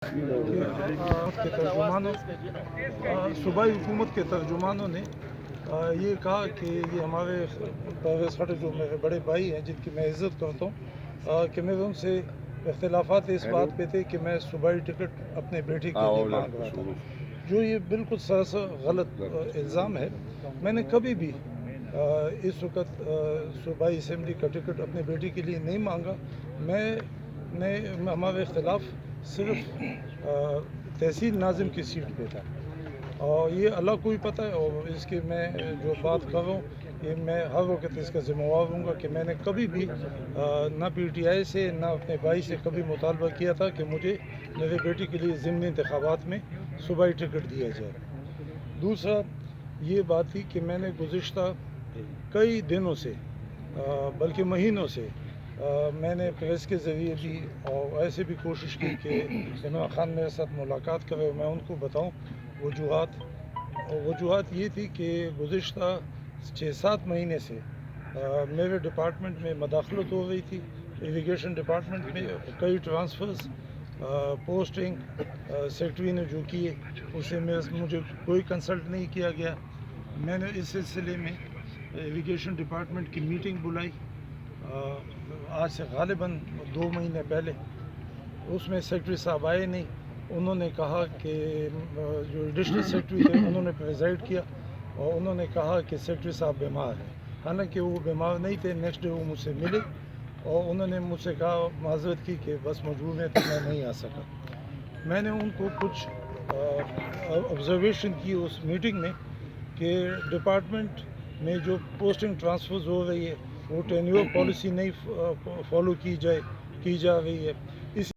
के तर्जुमानों सूबाई हुकूमत के तर्जुमानों ने ये कहा कि ये हमारे परवेज़ खट्टर जो मेरे बड़े भाई हैं जिनकी मैं इज़्ज़त करता हूँ कि मेरे उनसे इख्तिलाफ़ात इस बात पे थे कि मैं सूबाई टिकट अपने बेटे के लिए मांग रहा था, जो ये बिल्कुल सरासर गलत इल्ज़ाम है। मैंने कभी भी इस वक्त सूबाई असम्बली का टिकट अपने बेटे के लिए नहीं मांगा। मैंने हमारा इख्तिलाफ़ सिर्फ तहसील नाज़िम की सीट पे था और ये अल्लाह को ही पता है। और इसकी मैं जो बात कर रहा हूँ ये मैं हर वक्त इसका ज़िम्मेवार हूँगा कि मैंने कभी भी ना PTI से ना अपने भाई से कभी मुतालबा किया था कि मुझे मेरे बेटे के लिए ज़िमनी इंतखाबात में सूबाई टिकट दिया जाए। दूसरा ये बात थी कि मैंने गुज़िश्ता कई दिनों से बल्कि महीनों से मैंने प्रेस के ज़रिए भी और ऐसे भी कोशिश की कि इमरान खान मेरे साथ मुलाकात करे, मैं उनको बताऊं वजूहात ये थी कि गुज़िश्ता 6-7 महीने से मेरे डिपार्टमेंट में मदाखलत हो रही थी। इरिगेशन डिपार्टमेंट में कई ट्रांसफ़र्स पोस्टिंग सेक्रेटरी ने जो किए उससे मुझे कोई कंसल्ट नहीं किया गया। मैंने इस सिलसिले में इरिगेशन डिपार्टमेंट की मीटिंग बुलाई आज से गालिबन 2 महीने पहले। उसमें सेक्रेटरी साहब आए नहीं। उन्होंने कहा कि जो डिस्ट्रिक्ट सेक्रेटरी थे उन्होंने प्रेजाइड किया और उन्होंने कहा कि सेक्रेटरी साहब बीमार हैं। हालांकि वो बीमार नहीं थे। नेक्स्ट डे वो मुझसे मिले और उन्होंने मुझसे कहा माजरत की कि बस मजबूर है तो मैं नहीं आ सका। मैंने उनको कुछ ऑब्जर्वेशन की उस मीटिंग में कि डिपार्टमेंट में जो पोस्टिंग ट्रांसफ़र्स हो रही है वो टेन्योर पॉलिसी नहीं फॉलो की जा रही है।